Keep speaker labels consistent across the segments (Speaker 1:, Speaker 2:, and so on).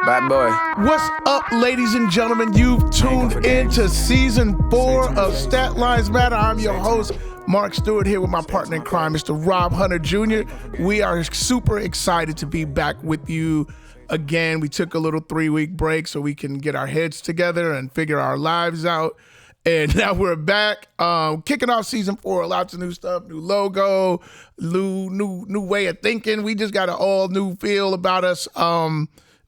Speaker 1: Bad boy.
Speaker 2: What's up, ladies and gentlemen? You've tuned into season 4 of statlinesmatter. I'm your host, Mark Stewart, here with my partner in crime, Mr. Rob Hunter Jr. We are super excited to be back with you again. We took a little 3-week break so we can get our heads together and figure our lives out. And now we're back, kicking off season 4. Lots of new stuff, new logo, new way of thinking. We just got an all new feel about us.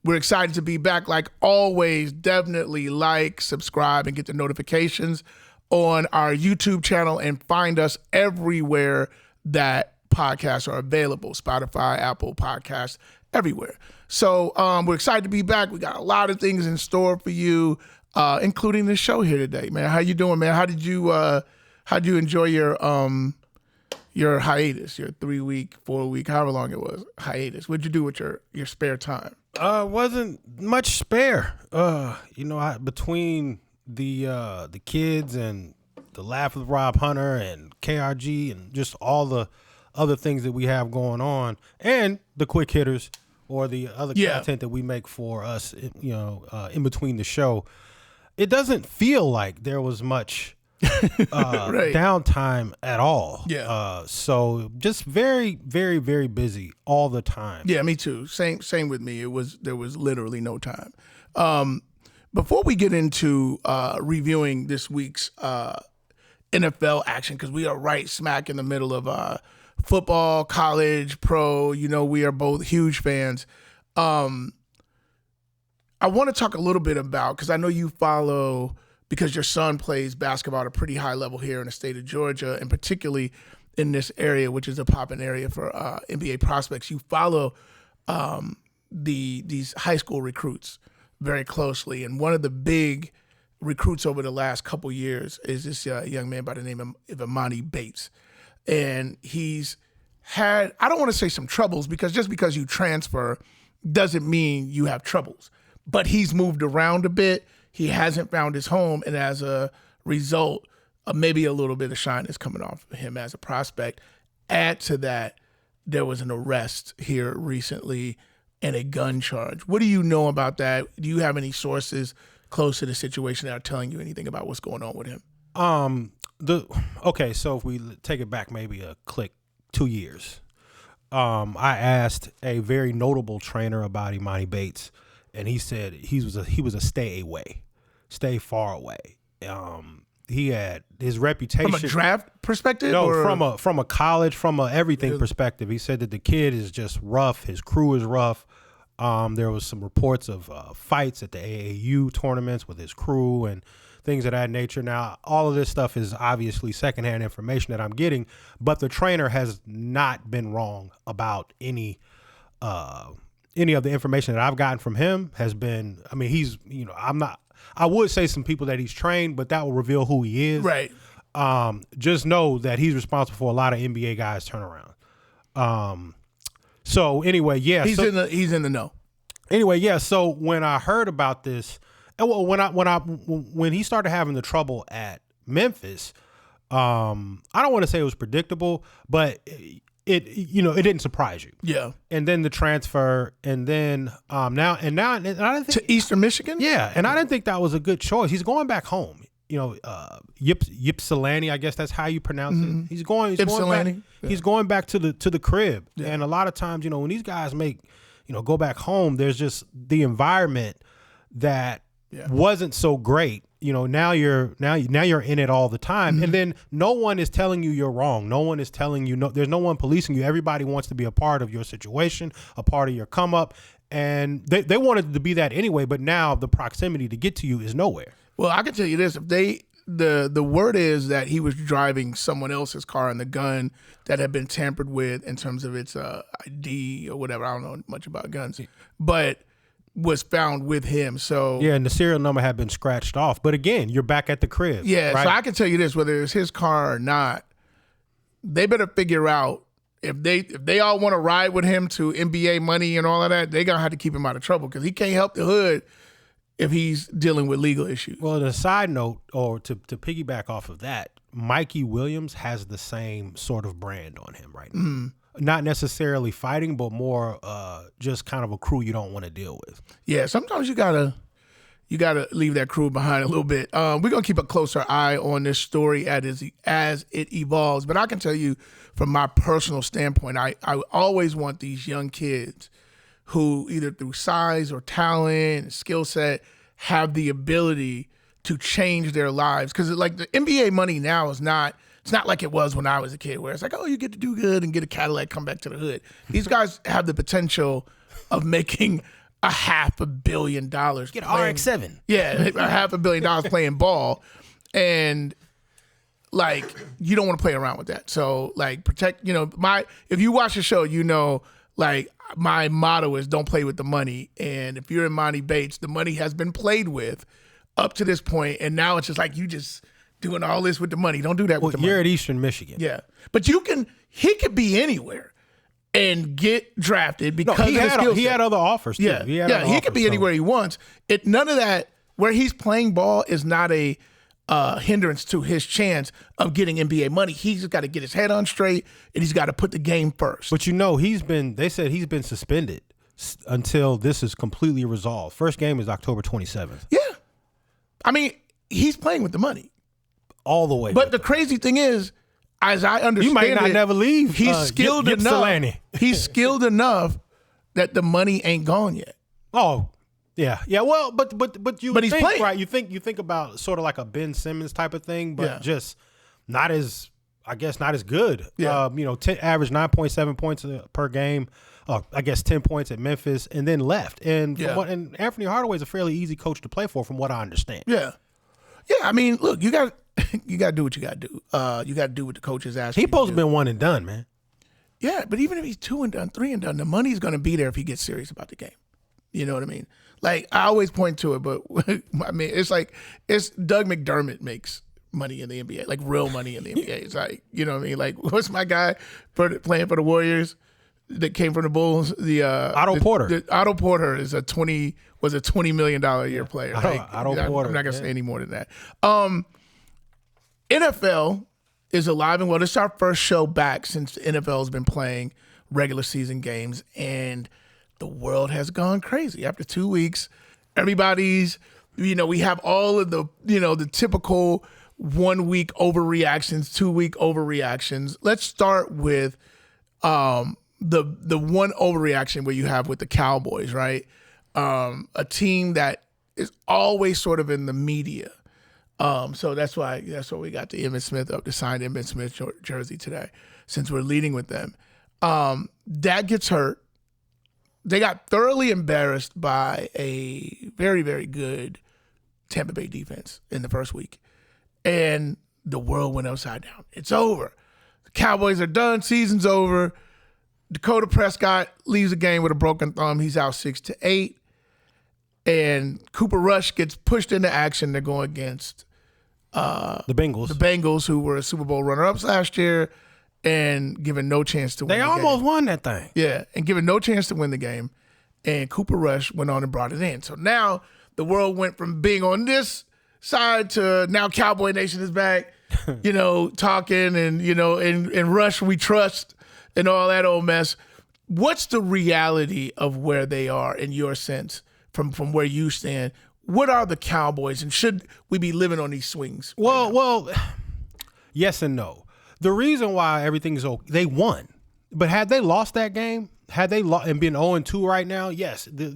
Speaker 2: We're excited to be back. Like always, definitely like, subscribe, and get the notifications on our YouTube channel, and find us everywhere that podcasts are available. Spotify, Apple Podcasts, everywhere. So we're excited to be back. We got a lot of things in store for you, including the show here today, man. How you doing, man? How did you enjoy your hiatus, your 3-week, 4-week, however long it was, hiatus? What'd you do with your spare time?
Speaker 3: Wasn't much spare. Between the kids and the Laugh with Rob Hunter and KRG and just all the other things that we have going on, and the quick hitters or the other content that we make for us, in between the show. It doesn't feel like there was much right. downtime at all.
Speaker 2: Yeah.
Speaker 3: So just very, very, very busy all the time.
Speaker 2: Yeah, me too. Same with me. There was literally no time. Before we get into reviewing this week's NFL action, because we are right smack in the middle of football, college, pro. We are both huge fans. I want to talk a little bit about, because I know you follow, because your son plays basketball at a pretty high level here in the state of Georgia, and particularly in this area, which is a popping area for NBA prospects. You follow these high school recruits very closely, and one of the big recruits over the last couple years is this young man by the name of Emoni Bates. And he's had, I don't want to say some troubles, because just because you transfer doesn't mean you have troubles. But he's moved around a bit. He hasn't found his home. And as a result, maybe a little bit of shine is coming off of him as a prospect. Add to that, there was an arrest here recently and a gun charge. What do you know about that? Do you have any sources close to the situation that are telling you anything about what's going on with him?
Speaker 3: So if we take it back maybe a click 2 years, I asked a very notable trainer about Emoni Bates, and he said he was a stay far away. He had his reputation
Speaker 2: from a draft perspective.
Speaker 3: No, or? from a college, from a everything perspective. He said that the kid is just rough. His crew is rough. There was some reports of fights at the AAU tournaments with his crew and things of that nature. Now, all of this stuff is obviously secondhand information that I'm getting, but the trainer has not been wrong about any of the information that I've gotten from him has been, I would say some people that he's trained, but that will reveal who he is.
Speaker 2: Right.
Speaker 3: Just know that he's responsible for a lot of NBA guys turnaround. So anyway, yeah.
Speaker 2: He's in the know.
Speaker 3: Anyway, yeah. So when I heard about this, when he started having the trouble at Memphis, I don't want to say it was predictable, but it didn't surprise you.
Speaker 2: Yeah.
Speaker 3: And then the transfer, and then now I didn't think
Speaker 2: to Eastern Michigan.
Speaker 3: Yeah, and I didn't think that was a good choice. He's going back home. Ypsilanti, I guess that's how you pronounce it. He's going back. Yeah. He's going back to the crib. Yeah. And a lot of times, when these guys go back home, there's just the environment that wasn't so great. Now you're in it all the time, and then no one is telling you you're wrong. No one is telling you there's no one policing you. Everybody wants to be a part of your situation, a part of your come up, and they wanted to be that anyway. But now the proximity to get to you is nowhere.
Speaker 2: Well, I can tell you this: if the word is that he was driving someone else's car, and the gun that had been tampered with in terms of its ID or whatever. I don't know much about guns, but was found with him. So
Speaker 3: yeah, and the serial number had been scratched off. But again, you're back at the crib.
Speaker 2: Yeah,
Speaker 3: right?
Speaker 2: So I can tell you this: whether it's his car or not, they better figure out if they all want to ride with him to NBA money and all of that. They gonna have to keep him out of trouble, because he can't help the hood if he's dealing with legal issues.
Speaker 3: Well, on a side note, or to piggyback off of that, Mikey Williams has the same sort of brand on him right now. not necessarily fighting, but more just kind of a crew you don't want to deal with.
Speaker 2: Yeah, sometimes you gotta leave that crew behind a little bit. We're gonna keep a closer eye on this story as it evolves. But I can tell you, from my personal standpoint, I always want these young kids who either through size or talent, skill set, have the ability to change their lives. Because like the NBA money now is not. It's not like it was when I was a kid, where it's like, oh, you get to do good and get a Cadillac, come back to the hood. These guys have the potential of making $500 million.
Speaker 1: Get an RX-7.
Speaker 2: Yeah, $500 million playing ball. And, like, you don't want to play around with that. So, like, protect, if you watch the show, like, my motto is don't play with the money. And if you're in Monty Bates, the money has been played with up to this point, and now it's just like you just doing all this with the money. Don't do that with the money.
Speaker 3: You're at Eastern Michigan.
Speaker 2: Yeah. But he could be anywhere and get drafted because of his skill set.
Speaker 3: He had other offers too.
Speaker 2: Yeah. He could be anywhere he wants. None of that, where he's playing ball is not a hindrance to his chance of getting NBA money. He's got to get his head on straight, and he's got to put the game first.
Speaker 3: But they said he's been suspended until this is completely resolved. First game is October 27th.
Speaker 2: Yeah. I mean, he's playing with the money.
Speaker 3: All the way.
Speaker 2: But the crazy thing is, as I understand
Speaker 3: you might not never leave.
Speaker 2: He's skilled enough. He's skilled enough that the money ain't gone yet.
Speaker 3: Oh, yeah. Well, but he's
Speaker 2: playing,
Speaker 3: right. You think about sort of like a Ben Simmons type of thing, but just not as good.
Speaker 2: Yeah.
Speaker 3: Average 9.7 points per game. I guess 10 points at Memphis, and then left. And Anthony Hardaway's a fairly easy coach to play for, from what I understand.
Speaker 2: Yeah. Yeah, I mean, look, you got to do what you got to do. You got to do what the coaches ask you.
Speaker 3: He's supposed to be one and done, man.
Speaker 2: Yeah, but even if he's 2 and done, 3 and done, the money's going to be there if he gets serious about the game. You know what I mean? Like, I always point to it, but I mean, it's Doug McDermott makes money in the NBA, like real money in the NBA. It's like, you know what I mean? Like, what's my guy playing for the Warriors that came from the Bulls?
Speaker 3: Otto Porter.
Speaker 2: Otto Porter is a $20 million a year player.
Speaker 3: Otto Porter.
Speaker 2: I'm not gonna say any more than that. NFL is alive and well. This is our first show back since the NFL has been playing regular season games, and the world has gone crazy. After 2 weeks, everybody's, we have all of the, the typical 1 week overreactions, 2 week overreactions. Let's start with the one overreaction where you have with the Cowboys, right? A team that is always sort of in the media. So that's why we got the Emmitt Smith up to sign Emmitt Smith jersey today, since we're leading with them. Dak gets hurt. They got thoroughly embarrassed by a very, very good Tampa Bay defense in the first week. And the world went upside down. It's over. The Cowboys are done. Season's over. Dakota Prescott leaves the game with a broken thumb. He's out 6-8. And Cooper Rush gets pushed into action. They're going against
Speaker 3: the Bengals.
Speaker 2: The Bengals, who were Super Bowl runner-ups last year, and given no chance to win the game.
Speaker 3: They almost won that thing.
Speaker 2: Yeah, and given no chance to win the game. And Cooper Rush went on and brought it in. So now the world went from being on this side to now Cowboy Nation is back, talking and, and Rush we trust and all that old mess. What's the reality of where they are in your sense from where you stand? What are the Cowboys, and should we be living on these swings?
Speaker 3: Well, yes and no. The reason why everything's okay, they won, but had they lost that game, had they and been 0-2 right now, yes, the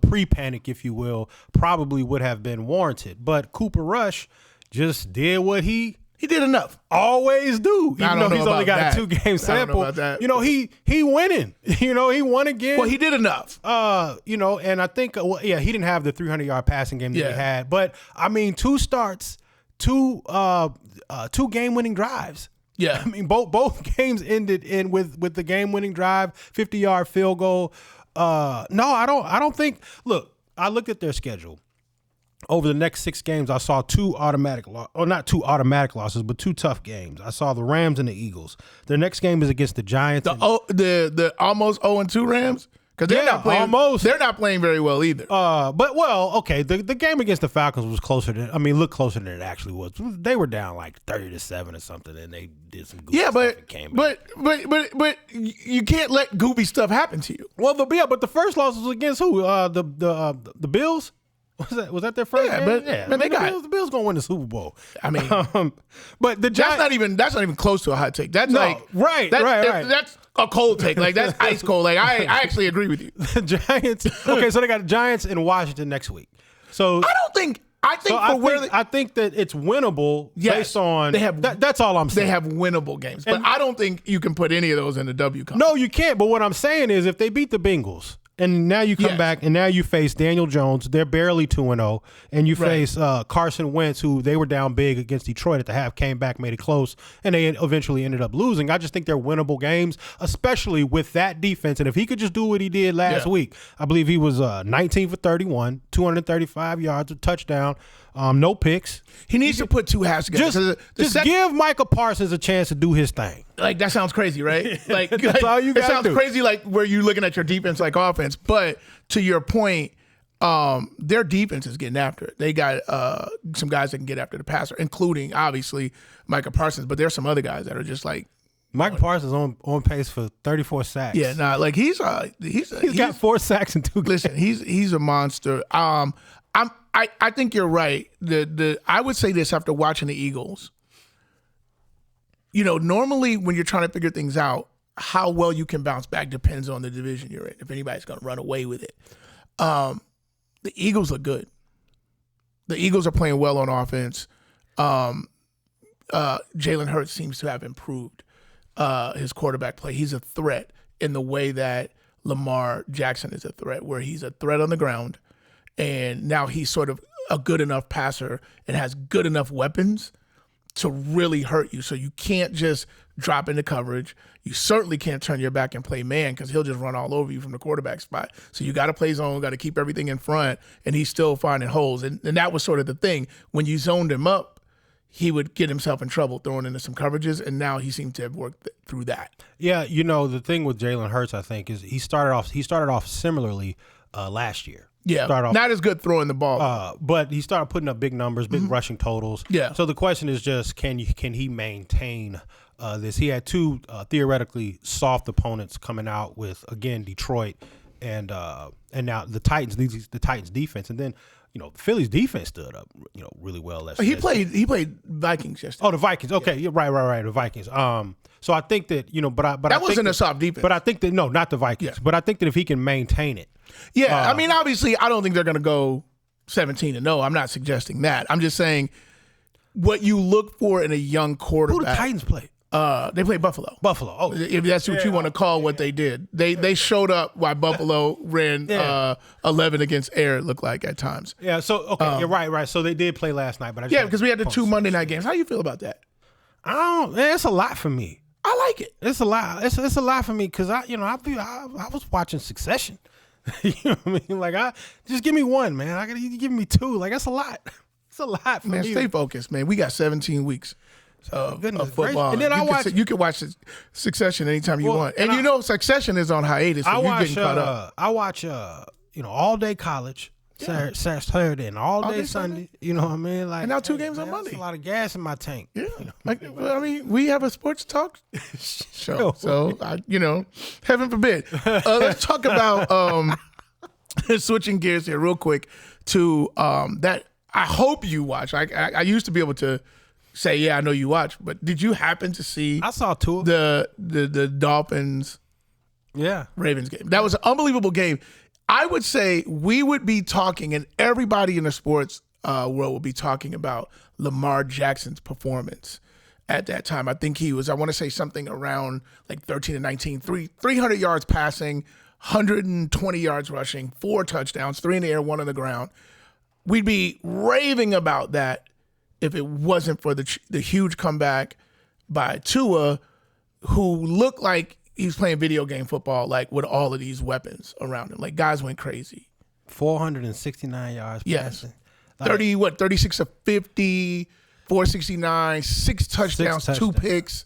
Speaker 3: pre-panic, if you will, probably would have been warranted. But Cooper Rush just did what he did enough. Always do. Even though he's only got a 2-game sample. He winning. He won again.
Speaker 2: Well, he did enough.
Speaker 3: And I think he didn't have the 300-yard passing game that he had, but I mean 2 starts, 2 game-winning drives.
Speaker 2: Yeah.
Speaker 3: I mean both games ended with the game-winning drive, 50-yard field goal. No, I don't think. Look, I looked at their schedule. Over the next 6 games, I saw 2 automatic not 2 automatic losses, but 2 tough games. I saw the Rams and the Eagles. Their next game is against the Giants.
Speaker 2: The almost 0-2 Rams? Because they're not playing.
Speaker 3: Almost.
Speaker 2: They're not playing very well either.
Speaker 3: But okay. The game against the Falcons was looked closer than it actually was. They were down like 30-7 or something, and they did some goofy stuff and came back.
Speaker 2: But you can't let goofy stuff happen to you.
Speaker 3: Well, but the first loss was against who? The Bills. Was that their first game?
Speaker 2: But they got
Speaker 3: the Bills gonna win the Super Bowl.
Speaker 2: I mean,
Speaker 3: but the Giants,
Speaker 2: that's not even close to a hot take. That's
Speaker 3: right.
Speaker 2: That's a cold take. Like that's ice cold. Like I actually agree with you.
Speaker 3: The Giants. Okay, so they got the Giants in Washington next week. So I think that it's winnable based on that's all I'm saying.
Speaker 2: They have winnable games, but I don't think you can put any of those in the W column.
Speaker 3: No, you can't. But what I'm saying is, if they beat the Bengals. And now you come back, and now you face Daniel Jones. They're barely 2-0, and you face Carson Wentz, who they were down big against Detroit at the half, came back, made it close, and they eventually ended up losing. I just think they're winnable games, especially with that defense. And if he could just do what he did last week, I believe he was 19 for 31, 235 yards, a touchdown, no picks.
Speaker 2: He needs to put two halves together.
Speaker 3: Just give Michael Parsons a chance to do his thing.
Speaker 2: Like, that sounds crazy, right? Like,
Speaker 3: that's all you got to do.
Speaker 2: It sounds crazy, like, where you're looking at your defense like offense. But to your point, their defense is getting after it. They got some guys that can get after the passer, including, obviously, Michael Parsons. But there's some other guys that are just like,
Speaker 3: Michael Parsons on pace for 34 sacks.
Speaker 2: Yeah, like he's
Speaker 3: got 4 sacks in 2 games.
Speaker 2: Listen, he's a monster. I think you're right. I would say this after watching the Eagles. You know, normally when you're trying to figure things out, how well you can bounce back depends on the division you're in, if anybody's going to run away with it. The Eagles look good. The Eagles are playing well on offense. Jalen Hurts seems to have improved his quarterback play. He's a threat in the way that Lamar Jackson is a threat, where he's a threat on the ground, and now he's sort of a good enough passer and has good enough weapons to really hurt you. So you can't just drop into coverage. You certainly can't turn your back and play man, because he'll just run all over you from the quarterback spot. So you got to play zone, got to keep everything in front, and he's still finding holes. And that was sort of the thing. When you zoned him up, he would get himself in trouble throwing into some coverages, and now he seemed to have worked through that.
Speaker 3: Yeah, you know, the thing with Jalen Hurts, I think, is he started off similarly last year.
Speaker 2: Yeah, not as good throwing the ball.
Speaker 3: But he started putting up big numbers, big rushing totals.
Speaker 2: Yeah.
Speaker 3: So the question is just, can he maintain this? He had 2 theoretically soft opponents coming out with, again, Detroit and now the Titans. The Titans defense, and then Philly's defense stood up really well.
Speaker 2: He played Vikings yesterday.
Speaker 3: Oh, the Vikings. Okay, yeah, right. The Vikings. So I think that but
Speaker 2: that wasn't a soft defense.
Speaker 3: But I think that not the Vikings. Yeah. But I think that if he can maintain it.
Speaker 2: Yeah, I mean, obviously, I don't think they're going to go 17-0. I'm not suggesting that. I'm just saying what you look for in a young quarterback.
Speaker 3: Who the Titans play?
Speaker 2: They play Buffalo.
Speaker 3: Buffalo. Oh,
Speaker 2: if that's what you want to call what they did. They showed up while Buffalo ran 11 against air. It looked like at times.
Speaker 3: Yeah. So okay, you're right. So they did play last night, but
Speaker 2: because we had the 2 Monday night games. How you feel about that?
Speaker 3: It's a lot for me.
Speaker 2: I like it.
Speaker 3: It's a lot. It's a lot for me because I was watching Succession. You know what I mean? Like, just give me one, man. You give me 2. Like, that's a lot. It's a lot for me.
Speaker 2: Man, stay focused, man. We got 17 weeks of football.
Speaker 3: And then
Speaker 2: you can watch Succession anytime you want. And Succession is on hiatus, so you're getting caught up.
Speaker 3: I watch All Day College. Saturday and all day Sunday. You know what I mean? Like,
Speaker 2: and now 2 games on Monday.
Speaker 3: That's a lot of gas in my tank.
Speaker 2: Yeah. I mean, we have a sports talk show. So, heaven forbid. Let's talk about switching gears here real quick to that I hope you watch. I used to be able to say, yeah, I know you watch, but did you happen to see
Speaker 3: I saw 2 of
Speaker 2: the Dolphins Ravens game? That was an unbelievable game. I would say we would be talking, and everybody in the sports world would be talking about Lamar Jackson's performance at that time. I think he was, I want to say something around like 13 and 19, 300 yards passing, 120 yards rushing, 4 touchdowns, 3 in the air, 1 on the ground. We'd be raving about that if it wasn't for the huge comeback by Tua, who looked like he was playing video game football, like with all of these weapons around him. Like, guys went crazy.
Speaker 3: 469 yards passing.
Speaker 2: 36 of 50, 469, 6 touchdowns, 2 picks.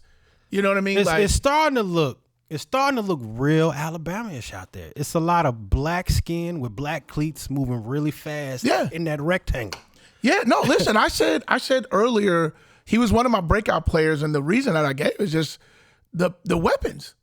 Speaker 2: You know what I mean?
Speaker 3: It's starting to look It's starting to look real Alabama-ish out there. It's a lot of black skin with black cleats moving really fast in that rectangle.
Speaker 2: Yeah, no, listen, I said earlier he was one of my breakout players, and the reason that I gave is just the weapons.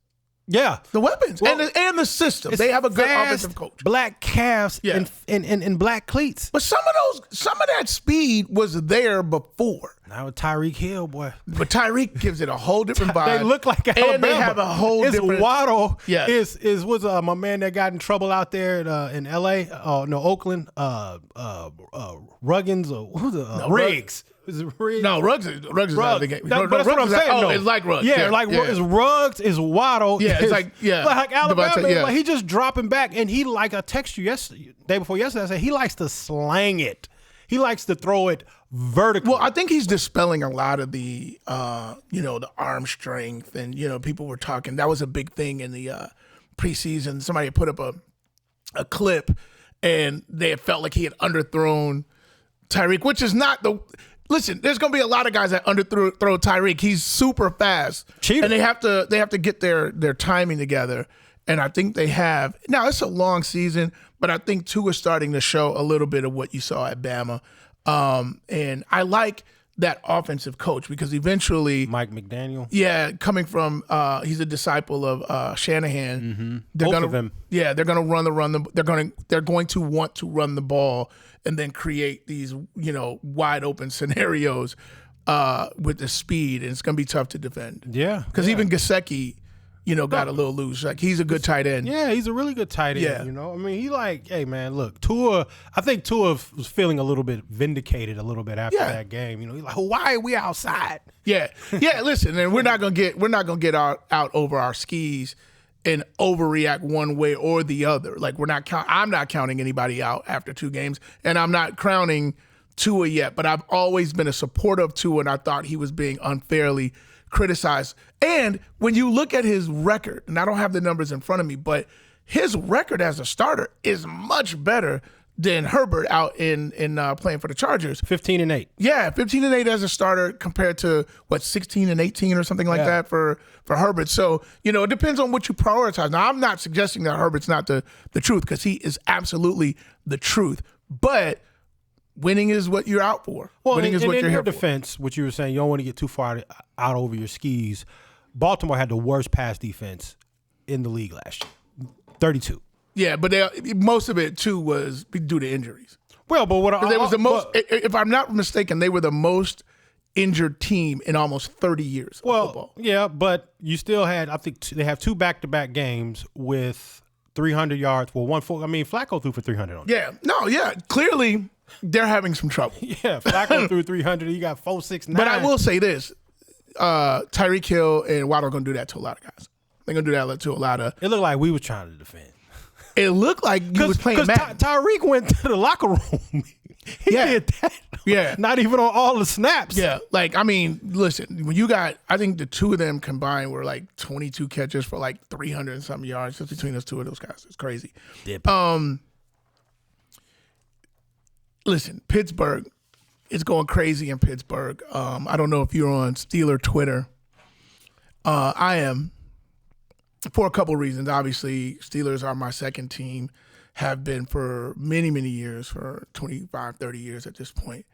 Speaker 3: Yeah.
Speaker 2: The weapons and the system. They have a good offensive coach.
Speaker 3: Black calves and black cleats.
Speaker 2: But some of that speed was there before.
Speaker 3: Now with Tyreek Hill, boy.
Speaker 2: But Tyreek gives it a whole different vibe.
Speaker 3: They look like Alabama.
Speaker 2: And they have a whole different.
Speaker 3: Waddle was my man that got in trouble out there in L.A. Oakland. Ruggins or Riggs. Is it Riggs?
Speaker 2: No, Ruggs is out of the game.
Speaker 3: But that's what I'm saying.
Speaker 2: It's like Ruggs.
Speaker 3: Yeah, it's Ruggs, it's Waddle.
Speaker 2: Yeah, it's like
Speaker 3: Alabama. Like he just dropping back, and he like I text you day before yesterday. I said he likes to slang it. He likes to throw it vertically.
Speaker 2: Well, I think he's dispelling a lot of the the arm strength, and people were talking. That was a big thing in the preseason. Somebody put up a clip, and they had felt like he had underthrown Tyreek, which is not the. Listen, there's going to be a lot of guys that underthrow Tyreek. He's super fast.
Speaker 3: Cheater.
Speaker 2: And they have to get their timing together. And I think they have. Now, it's a long season, but I think Tua is starting to show a little bit of what you saw at Bama. And I like that offensive coach because eventually
Speaker 3: Mike McDaniel.
Speaker 2: Yeah, coming from he's a disciple of Shanahan.
Speaker 3: Mm-hmm. Both of them.
Speaker 2: Yeah, they're going to they're going to want to run the ball and then create these, wide open scenarios with the speed, and it's going to be tough to defend.
Speaker 3: Yeah,
Speaker 2: because even Gesicki, got a little loose. Like he's a good tight end.
Speaker 3: Yeah, he's a really good tight end.
Speaker 2: Yeah.
Speaker 3: I mean, hey man, look, Tua. I think Tua was feeling a little bit vindicated a little bit after that game. He's like, why are we outside?
Speaker 2: Yeah. Listen, and we're not gonna get out over our skis and overreact one way or the other. Like I'm not counting anybody out after 2 games, and I'm not crowning Tua yet. But I've always been a supporter of Tua, and I thought he was being unfairly criticized. And when you look at his record, and I don't have the numbers in front of me, but his record as a starter is much better than Herbert out in playing for the Chargers.
Speaker 3: 15-8.
Speaker 2: Yeah, 15-8 as a starter compared to 16-18 or something like that for Herbert. So, it depends on what you prioritize. Now, I'm not suggesting that Herbert's not the truth, because he is absolutely the truth. But winning is what you're out for.
Speaker 3: Well,
Speaker 2: winning is what you're here for.
Speaker 3: In your defense, what you were saying, you don't want to get too far out over your skis. Baltimore had the worst pass defense in the league last year, 32.
Speaker 2: Yeah, but most of it too was due to injuries.
Speaker 3: Well, but
Speaker 2: they was the most. If I'm not mistaken, they were the most injured team in almost 30 years of football.
Speaker 3: Yeah, but you still had. I think they have 2 back-to-back games with 300 yards. Well, Flacco threw for 300 on.
Speaker 2: Yeah, no, yeah. Clearly, they're having some trouble.
Speaker 3: Yeah, Flacco threw 300. He got 469.
Speaker 2: But I will say this: Tyreek Hill and Waddle are going to do that to a lot of guys. They're going to do that to a lot of.
Speaker 3: It looked like we were trying to defend.
Speaker 2: It looked like you was playing Madden.
Speaker 3: Tyreek went to the locker room. He did that.
Speaker 2: Yeah.
Speaker 3: Not even on all the snaps.
Speaker 2: Yeah. Listen, when you got, I think the 2 of them combined were 22 catches for 300 and something yards just between those 2 of those guys. It's crazy. Listen, Pittsburgh, it's going crazy in Pittsburgh. I don't know if you're on Steeler Twitter. I am. For a couple of reasons. Obviously, Steelers are my second team, have been for many, many years, for 25, 30 years at this point.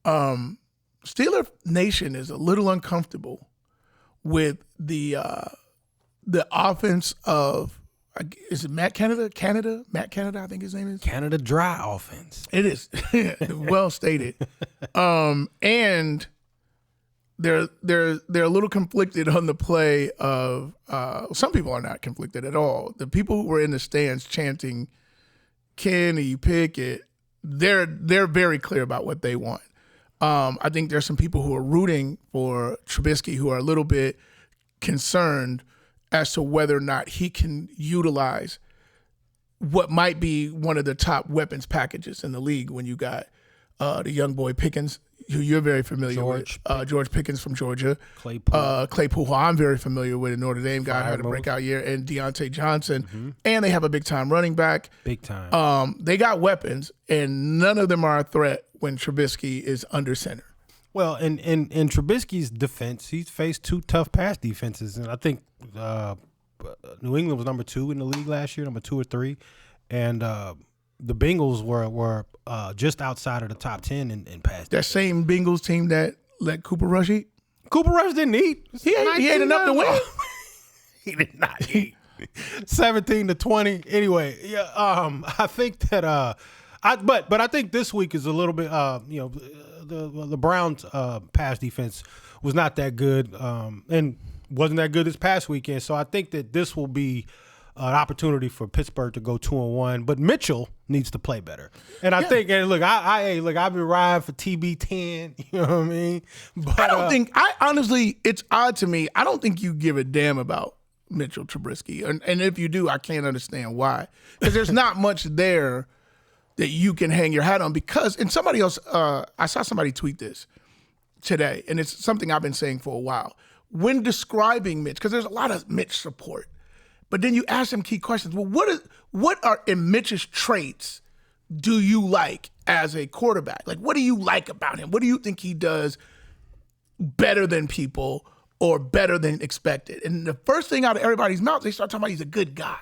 Speaker 2: Steeler Nation is a little uncomfortable with the offense of, is it Matt Canada? Matt Canada, I think his name is.
Speaker 3: Canada Dry offense.
Speaker 2: It is. Well stated. And they're a little conflicted on the play of some people are not conflicted at all. The people who were in the stands chanting Kenny Pickett, they're very clear about what they want. I think there's some people who are rooting for Trubisky who are a little bit concerned as to whether or not he can utilize what might be one of the top weapons packages in the league when you got the young boy Pickens, who you're very familiar with. George Pickens from Georgia. Claypool, who I'm very familiar with, a Notre Dame guy, had a breakout year, and Deontay Johnson. Mm-hmm. And they have a big-time running back.
Speaker 3: Big time.
Speaker 2: They got weapons, and none of them are a threat when Trubisky is under center.
Speaker 3: Well, in Trubisky's defense, he's faced 2 tough pass defenses, and I think New England was number 2 in the league last year, number 2 or 3, and the Bengals were just outside of the top 10 in pass.
Speaker 2: That same Bengals team that let Cooper Rush eat?
Speaker 3: Cooper Rush didn't eat.
Speaker 2: He ate enough to win.
Speaker 3: He did not eat. 17-20. Anyway, yeah. I think that but I think this week is a little bit. The Browns pass defense was not that good, and wasn't that good this past weekend. So I think that this will be an opportunity for Pittsburgh to go 2-1. But Mitchell needs to play better. And I think, and look, I've been riding for TB10. You know what I mean? But
Speaker 2: I honestly, it's odd to me. I don't think you give a damn about Mitchell Trubisky. And if you do, I can't understand why. Because there's not much there that you can hang your hat on. Because, and somebody else, I saw somebody tweet this today, and it's something I've been saying for a while. When describing Mitch, because there's a lot of Mitch support, but then you ask him key questions. Well, what are in Mitch's traits do you like as a quarterback? Like, what do you like about him? What do you think he does better than people or better than expected? And the first thing out of everybody's mouth, they start talking about he's a good guy.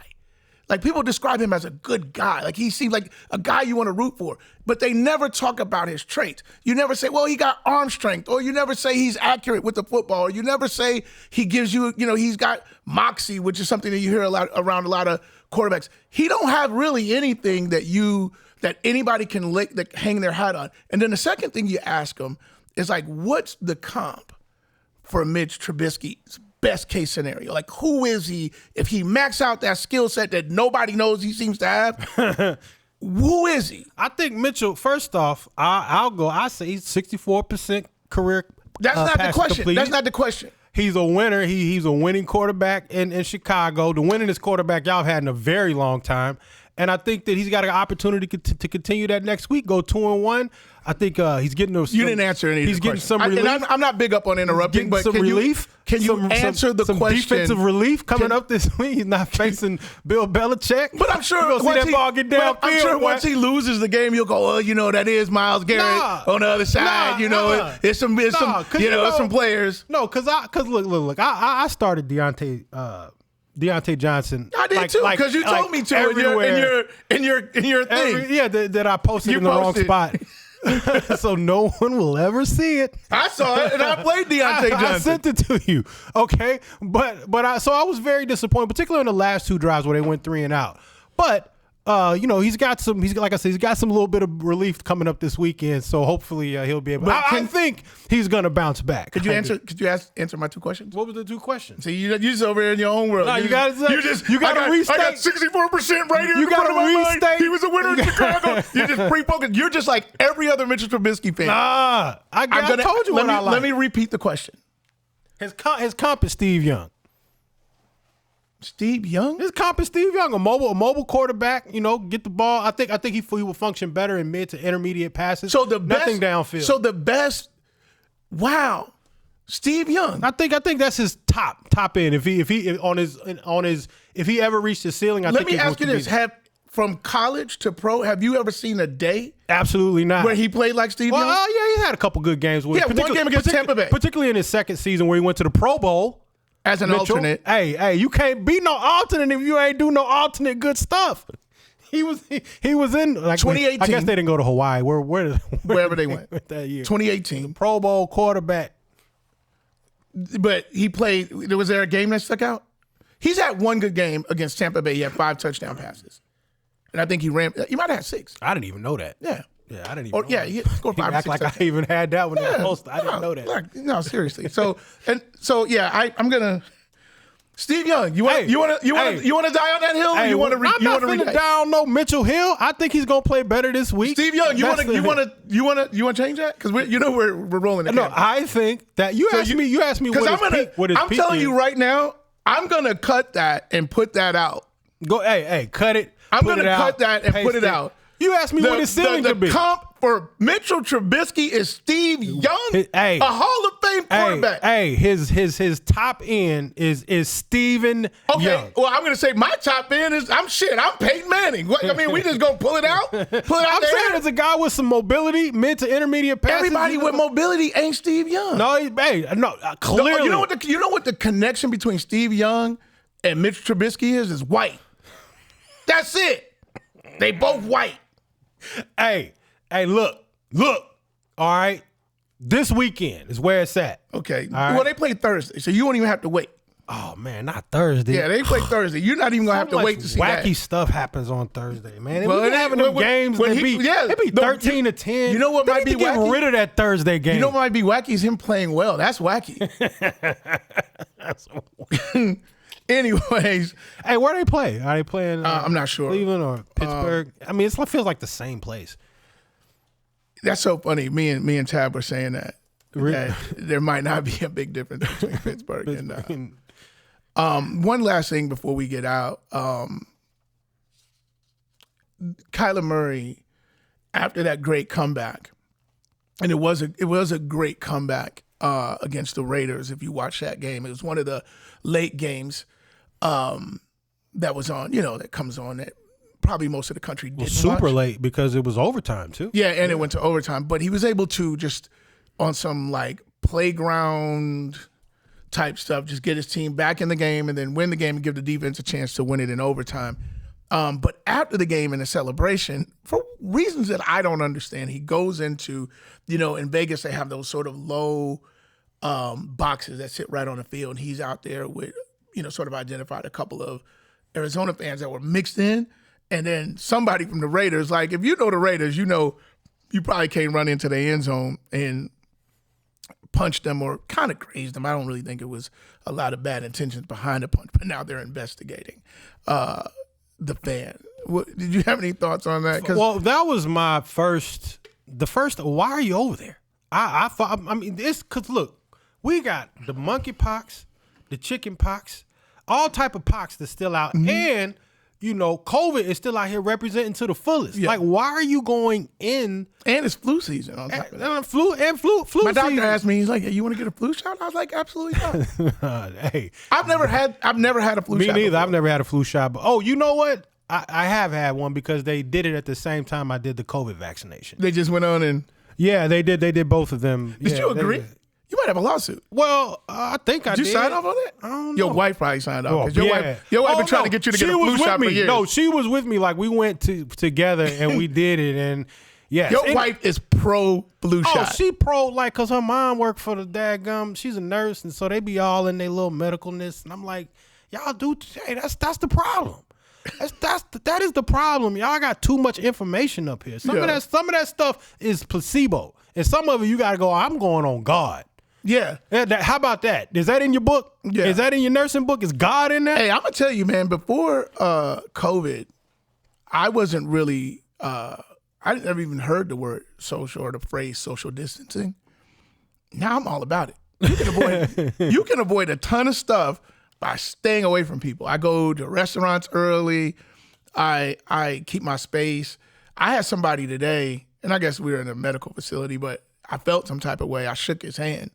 Speaker 2: Like, people describe him as a good guy. Like, he seems like a guy you want to root for. But they never talk about his traits. You never say, well, he got arm strength. Or you never say he's accurate with the football. Or you never say he gives you, he's got moxie, which is something that you hear a lot around a lot of quarterbacks. He don't have really anything that anybody can hang their hat on. And then the second thing you ask him is, like, what's the comp for Mitch Trubisky's best case scenario? Like, who is he if he max out that skill set that nobody knows he seems to have? Who is he?
Speaker 3: I think Mitchell, first off, I say he's 64% career.
Speaker 2: That's not the question.
Speaker 3: Completed.
Speaker 2: That's not the question.
Speaker 3: He's a winner. He's a winning quarterback in Chicago, the winningest quarterback y'all have had in a very long time. And I think that he's got an opportunity to continue that next week, go 2-1. I think he's getting those.
Speaker 2: You didn't answer any of the questions. He's getting some relief. I'm not big up on interrupting, but
Speaker 3: some relief.
Speaker 2: Can you answer the question?
Speaker 3: Defensive relief coming up this week. He's not facing Bill Belichick.
Speaker 2: But I'm sure once he loses the game, you'll go, oh, that is Myles Garrett on the other side. It's some players.
Speaker 3: No, because look, I started Deontay Johnson.
Speaker 2: I did too, because you told me to in your thing.
Speaker 3: That I posted in the wrong spot. So no one will ever see it.
Speaker 2: I saw it, and I played Deontay Johnson.
Speaker 3: I sent it to you, okay? But I was very disappointed, particularly in the last 2 drives where they went 3 and out. But he's got some little bit of relief coming up this weekend, so hopefully he'll be able. I think he's gonna bounce back.
Speaker 2: Could you answer my 2 questions?
Speaker 3: What were the 2 questions?
Speaker 2: See, you're just over here in your own world.
Speaker 3: No, you got to restate.
Speaker 2: I got 64% right here.
Speaker 3: You got to restate.
Speaker 2: He was a winner in Chicago. You're just pre-focused. You're just like every other Mitchell Trubisky fan.
Speaker 3: Nah, I told you what I like.
Speaker 2: Let me repeat the question.
Speaker 3: His comp is Steve Young.
Speaker 2: Steve Young?
Speaker 3: His comp is Steve Young, a mobile quarterback. Get the ball. I think he will function better in mid to intermediate passes. So nothing downfield.
Speaker 2: So the best. Wow, Steve Young.
Speaker 3: I think that's his top end. If he ever reached his ceiling,
Speaker 2: Let me ask you this: from college to pro, have you ever seen a day?
Speaker 3: Absolutely not.
Speaker 2: Where he played like Steve Young?
Speaker 3: Yeah, he had a couple good games.
Speaker 2: One game against Tampa Bay,
Speaker 3: particularly in his second season where he went to the Pro Bowl.
Speaker 2: As an alternate.
Speaker 3: Hey, you can't be no alternate if you ain't do no alternate good stuff. He was in
Speaker 2: 2018.
Speaker 3: I guess they didn't go to Hawaii.
Speaker 2: Wherever they went
Speaker 3: that year.
Speaker 2: 2018.
Speaker 3: Pro Bowl quarterback.
Speaker 2: But he played. Was there a game that stuck out? He's had one good game against Tampa Bay. He had 5 touchdown passes. And I think he might have had 6.
Speaker 3: I didn't even know that.
Speaker 2: Yeah.
Speaker 3: Yeah, I didn't even know
Speaker 2: he scored 5 or 6
Speaker 3: touchdowns. I even had that one in the post. I didn't know that.
Speaker 2: No, seriously. I'm gonna Steve Young, you want to die on that hill? Or you want to
Speaker 3: I'm not going to die on no Mitchell Hill. I think he's going to play better this week.
Speaker 2: Steve Young, you want to change that? Because we're rolling it.
Speaker 3: No, I think that you asked me what his
Speaker 2: I'm
Speaker 3: peak
Speaker 2: telling
Speaker 3: is.
Speaker 2: you right now, I'm going to cut that and put that out.
Speaker 3: Go, hey, cut it.
Speaker 2: I'm going to cut that and put it out.
Speaker 3: You asked me what his ceiling could be.
Speaker 2: The comp for Mitchell Trubisky is Steve Young, a Hall of Fame quarterback.
Speaker 3: His top end is Steven Young.
Speaker 2: Well, I'm going to say my top end is I'm Peyton Manning. We just going to pull it out? I'm
Speaker 3: saying as a guy with some mobility, mid to intermediate passes.
Speaker 2: Everybody with mobility ain't Steve Young.
Speaker 3: No, clearly.
Speaker 2: You know what the connection between Steve Young and Mitch Trubisky is white. That's it. They both white.
Speaker 3: Hey, look. All right. This weekend is where it's at.
Speaker 2: Okay.
Speaker 3: Right.
Speaker 2: Well, they play Thursday, so you won't even have to wait.
Speaker 3: Oh, man, not Thursday.
Speaker 2: Yeah, they play Thursday. You're not even going to have to wait to see
Speaker 3: wacky
Speaker 2: that.
Speaker 3: stuff happens on Thursday, man.
Speaker 2: Well,
Speaker 3: We be having them games that be 13-10.
Speaker 2: You know what might be
Speaker 3: get
Speaker 2: wacky?
Speaker 3: rid of that Thursday game.
Speaker 2: You know what might be wacky is him playing well. That's wacky. Anyways.
Speaker 3: Hey, where they play? Are they playing
Speaker 2: I'm not sure.
Speaker 3: Cleveland or Pittsburgh? I mean, it feels like the same place.
Speaker 2: That's so funny. Me and Tab were saying that.
Speaker 3: Really?
Speaker 2: That there might not be a big difference between Pittsburgh and one last thing before we get out. Kyler Murray, after that great comeback, and it was a great comeback against the Raiders. If you watch that game, it was one of the late games that was on. That comes on that probably most of the country didn't
Speaker 3: super
Speaker 2: watch.
Speaker 3: Late because it was overtime too.
Speaker 2: Yeah, and it went to overtime. But he was able to just on some like playground type stuff, just get his team back in the game and then win the game and give the defense a chance to win it in overtime. But after the game in the celebration, for reasons that I don't understand, he goes into, in Vegas they have those sort of low boxes that sit right on the field. He's out there with, sort of identified a couple of Arizona fans that were mixed in. And then somebody from the Raiders, like if you know the Raiders, you probably can't run into the end zone and punch them or kind of graze them. I don't really think it was a lot of bad intentions behind the punch, but now they're investigating the fan. Did you have any thoughts on that?
Speaker 3: Well, that was my first. Why are you over there? I thought. I mean, it's because look, we got the monkeypox, the chicken pox, all type of pox that's still out, and COVID is still out here representing to the fullest.
Speaker 2: Yeah.
Speaker 3: Like, why are you going in?
Speaker 2: And it's flu season on top of that.
Speaker 3: Flu
Speaker 2: My doctor
Speaker 3: season.
Speaker 2: asked me, he's like, "You want to get a flu shot?" I was like, "Absolutely not."
Speaker 3: Hey,
Speaker 2: I've never had a flu shot.
Speaker 3: Me neither.
Speaker 2: before.
Speaker 3: I've never had a flu shot. But you know what? I have had one because they did it at the same time I did the COVID vaccination.
Speaker 2: They just went on and.
Speaker 3: Yeah, they did. They did both of them.
Speaker 2: Did you agree? You might have a lawsuit.
Speaker 3: Well, I think I did.
Speaker 2: Did you sign off on that?
Speaker 3: I don't know.
Speaker 2: Your wife probably signed off. 'Cause your wife been trying to get you to get a flu shot for years.
Speaker 3: No, she was with me. Like we went together and we did it. And yes,
Speaker 2: your wife is pro flu shot.
Speaker 3: Oh, she pro because her mom worked for the dadgum. She's a nurse, and so they be all in their little medicalness. And I'm like, y'all do. Hey, that's the problem. That is the problem. Y'all got too much information up here. Some of that stuff is placebo, and some of it you gotta go. I'm going on God.
Speaker 2: Yeah.
Speaker 3: How about that? Is that in your book?
Speaker 2: Yeah.
Speaker 3: Is that in your nursing book? Is God in there?
Speaker 2: Hey, I'm gonna tell you, man. Before COVID, I wasn't really. I never even heard the word social or the phrase social distancing. Now I'm all about it. You can avoid a ton of stuff by staying away from people. I go to restaurants early. I keep my space. I had somebody today, and I guess we were in a medical facility, but I felt some type of way. I shook his hand,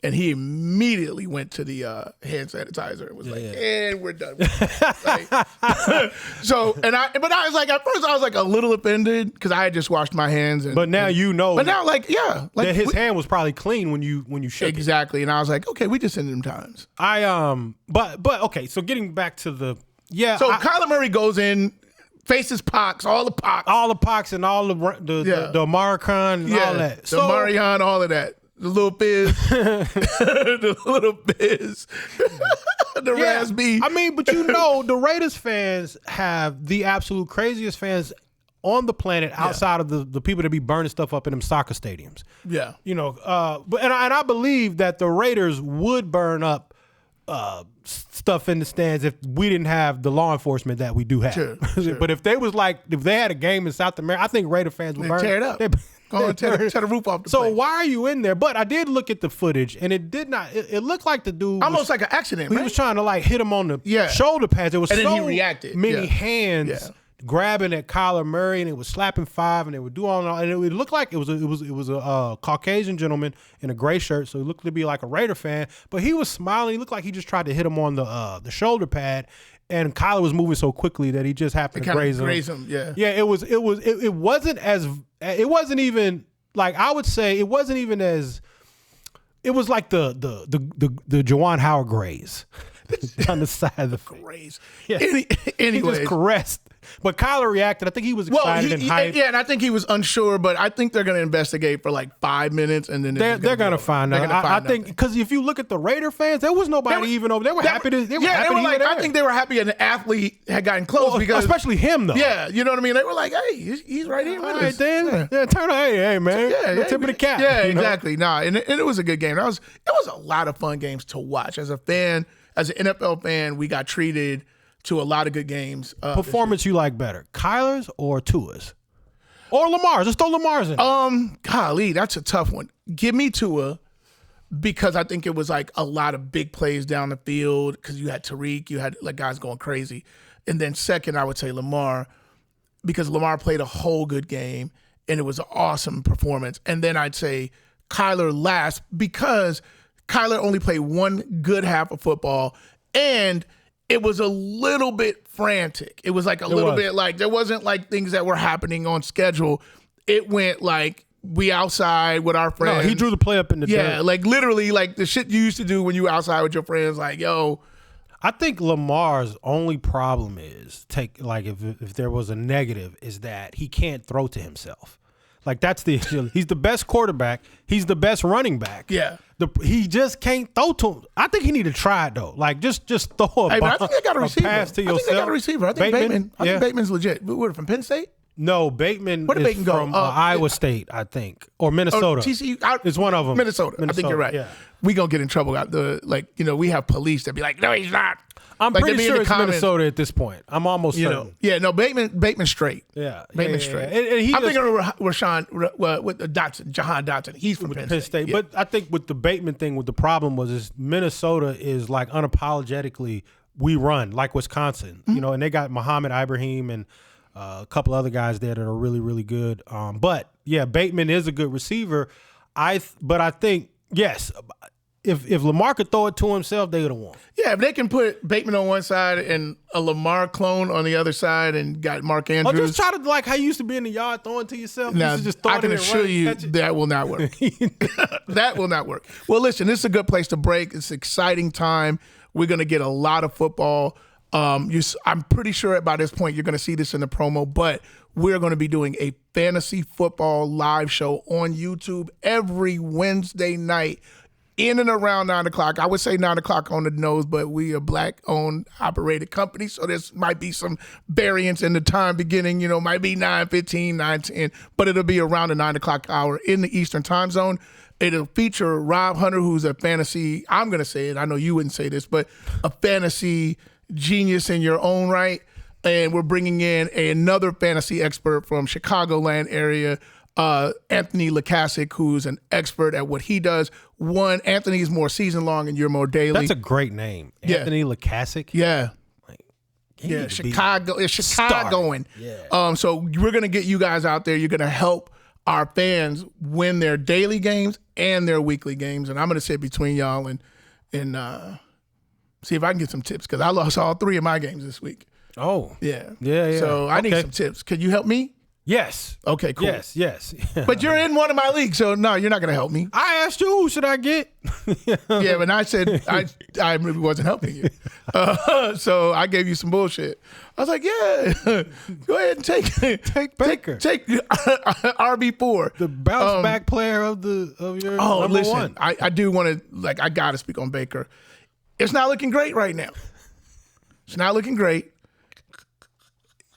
Speaker 2: and he immediately went to the hand sanitizer and was and we're done. But I was like, at first I was like a little offended because I had just washed my hands.
Speaker 3: But now
Speaker 2: But now,
Speaker 3: that his hand was probably clean when you shook
Speaker 2: exactly. And I was like, okay, we just send them times.
Speaker 3: But okay. So getting back to the
Speaker 2: Kyler Murray goes in, faces pox, all the pox,
Speaker 3: and all the Maricon and all that.
Speaker 2: The Marion, all of that. The little biz, the Raspy.
Speaker 3: I mean, but the Raiders fans have the absolute craziest fans on the planet outside of the people that be burning stuff up in them soccer stadiums.
Speaker 2: Yeah.
Speaker 3: But I believe that the Raiders would burn up stuff in the stands if we didn't have the law enforcement that we do have.
Speaker 2: Sure.
Speaker 3: But if they had a game in South America, I think Raider fans would
Speaker 2: tear it up. Go and tear the roof off the place.
Speaker 3: Why are you in there? But I did look at the footage, and it did not. It looked like the dude
Speaker 2: almost like an accident.
Speaker 3: He was trying to hit him on the shoulder pads. There was
Speaker 2: and then he reacted.
Speaker 3: Many hands grabbing at Kyler Murray, and it was slapping five, and they would do all that. And it looked like it was a Caucasian gentleman in a gray shirt, so he looked to be like a Raider fan. But he was smiling. He looked like he just tried to hit him on the shoulder pad. And Kyler was moving so quickly that he just happened to graze him.
Speaker 2: Yeah.
Speaker 3: Yeah, it wasn't even like, I would say it wasn't even as, it was like the Juwan Howard graze. on the side of the face.
Speaker 2: Crazy.
Speaker 3: Yeah.
Speaker 2: Anyways.
Speaker 3: He just caressed. But Kyler reacted. I think he was excited and hyped.
Speaker 2: Yeah, and I think he was unsure, but I think they're going to investigate for like 5 minutes, and then
Speaker 3: they're going to find out. I think because if you look at the Raider fans, there was nobody even over. They were happy to. They were like, I think
Speaker 2: they were happy an athlete had gotten close because
Speaker 3: especially him though.
Speaker 2: Yeah, you know what I mean. They were like, hey, he's right here with us.
Speaker 3: Then turn on, hey man, the tip of the cap.
Speaker 2: Yeah, exactly. Nah, and it was a good game. It was a lot of fun games to watch. As a fan, as an NFL fan, we got treated to a lot of good games.
Speaker 3: Performance you like better, Kyler's or Tua's? Or Lamar's? Let's throw Lamar's in.
Speaker 2: Golly, that's a tough one. Give me Tua because I think it was like a lot of big plays down the field because you had Tariq, you had like guys going crazy. And then second, I would say Lamar because Lamar played a whole good game and it was an awesome performance. And then I'd say Kyler last because Kyler only played one good half of football and it was a little bit frantic. It was like a little bit like there wasn't like things that were happening on schedule. It went like we outside with our friends.
Speaker 3: No, he drew the play up in the dirt.
Speaker 2: Yeah, like literally like the shit you used to do when you were outside with your friends. Like, yo.
Speaker 3: I think Lamar's only problem is if there was a negative is that he can't throw to himself. Like that's the issue. He's the best quarterback. He's the best running back.
Speaker 2: Yeah.
Speaker 3: He just can't throw to him. I think he need to try it though. Like just throw a,
Speaker 2: but I think they got a receiver.
Speaker 3: Pass to yourself.
Speaker 2: I think they got a receiver. I think Bateman. I think Bateman's legit. What, from Penn State?
Speaker 3: No, Bateman
Speaker 2: Where did
Speaker 3: is
Speaker 2: Bateman go?
Speaker 3: from Iowa State, I think, or Minnesota.
Speaker 2: TCU.
Speaker 3: It's one of them.
Speaker 2: Minnesota. I think you're right.
Speaker 3: Yeah.
Speaker 2: We gonna get in trouble. We have police that be like, no, he's not.
Speaker 3: I'm
Speaker 2: like,
Speaker 3: pretty sure it's Minnesota at this point. I'm almost certain.
Speaker 2: Bateman's straight.
Speaker 3: Yeah.
Speaker 2: Bateman's straight.
Speaker 3: And
Speaker 2: I'm thinking of Rashawn with the Dotson, Jahan Dotson. He's from Penn State.
Speaker 3: Yeah. But I think with the Bateman thing, what the problem was Minnesota is like unapologetically we run like Wisconsin, and they got Muhammad Ibrahim and a couple other guys there that are really, really good. But yeah, Bateman is a good receiver. But I think, yes, if Lamar could throw it to himself, they would have won.
Speaker 2: Yeah, if they can put Bateman on one side and a Lamar clone on the other side and got Mark Andrews.
Speaker 3: Or just try to like how you used to be in the yard throwing to yourself.
Speaker 2: Now, I can assure you that will not work. That will not work. Well, listen, this is a good place to break. It's an exciting time. We're going to get a lot of football. I'm pretty sure by this point you're going to see this in the promo, but we're going to be doing a fantasy football live show on YouTube every Wednesday night in and around 9 o'clock. I would say 9 o'clock on the nose, but we are Black-owned, operated company, so there might be some variance in the time beginning. Might be 9:15, 9:10, but it'll be around the 9 o'clock hour in the Eastern time zone. It'll feature Rob Hunter, who's a fantasy, I'm going to say it, I know you wouldn't say this, but a fantasy genius in your own right. And we're bringing in another fantasy expert from Chicagoland area, Anthony Lukasic, who's an expert at what he does. Anthony's more season long and you're more daily.
Speaker 3: That's a great name. Anthony Lukasic?
Speaker 2: Yeah. Chicago. It's Chicagoan. Yeah. So we're going to get you guys out there. You're going to help our fans win their daily games and their weekly games. And I'm going to sit between y'all and see if I can get some tips because I lost all 3 of my games this week.
Speaker 3: Oh.
Speaker 2: Yeah.
Speaker 3: Yeah.
Speaker 2: So I need some tips. Can you help me?
Speaker 3: Yes.
Speaker 2: Okay, cool.
Speaker 3: Yes.
Speaker 2: But you're in one of my leagues, so no, you're not going to help me.
Speaker 3: I asked you, who should I get?
Speaker 2: Yeah, but I said I really wasn't helping you. So I gave you some bullshit. I was like, yeah, go ahead and take
Speaker 3: Baker.
Speaker 2: Take RB4.
Speaker 3: The bounce back player of your number one.
Speaker 2: I do want to, I got to speak on Baker. It's not looking great right now. It's not looking great.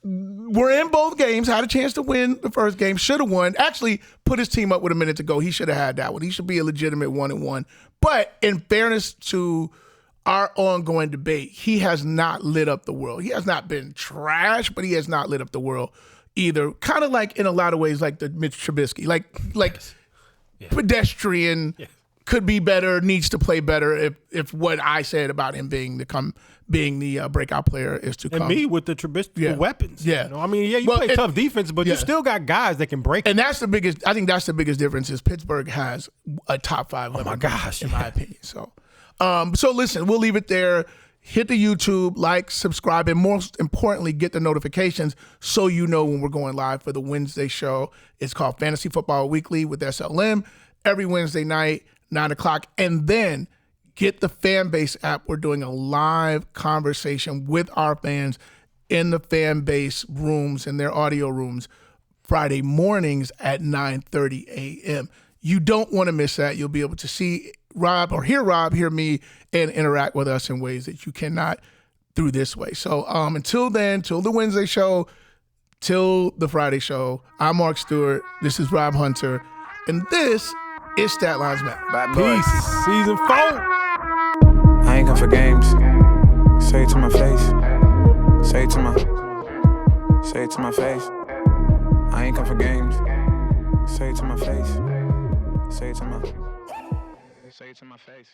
Speaker 2: We're in both games. Had a chance to win the first game. Should have won. Actually, put his team up with a minute to go. He should have had that one. He should be a legitimate 1-1. But in fairness to our ongoing debate, he has not lit up the world. He has not been trash, but he has not lit up the world either. Kind of like in a lot of ways, like the Mitch Trubisky, pedestrian. Yeah. Could be better, needs to play better if what I said about him being the breakout player is to come.
Speaker 3: And me with the Trubisky weapons.
Speaker 2: Yeah.
Speaker 3: You play tough defense, but you still got guys that can break.
Speaker 2: And that's the biggest, I think that's the biggest difference is Pittsburgh has a top 5 weapon.
Speaker 3: Oh my gosh.
Speaker 2: In my opinion. So listen, we'll leave it there. Hit the YouTube, subscribe, and most importantly, get the notifications so you know when we're going live for the Wednesday show. It's called Fantasy Football Weekly with SLM every Wednesday night. 9 o'clock, and then Get the Fan Base app. We're doing a live conversation with our fans in the Fan Base rooms, in their audio rooms, Friday mornings at 9:30 a.m. You don't want to miss that. You'll be able to see Rob, hear me, and interact with us in ways that you cannot through this way. So until then, till the Wednesday show, till the Friday show, I'm Mark Stewart. This is Rob Hunter, and this is Stat Lines Matter.
Speaker 3: Peace. Season 4.
Speaker 1: I ain't come for games. Say it to my face. Say it to my face. I ain't come for games. Say it to my face. Say it to my face.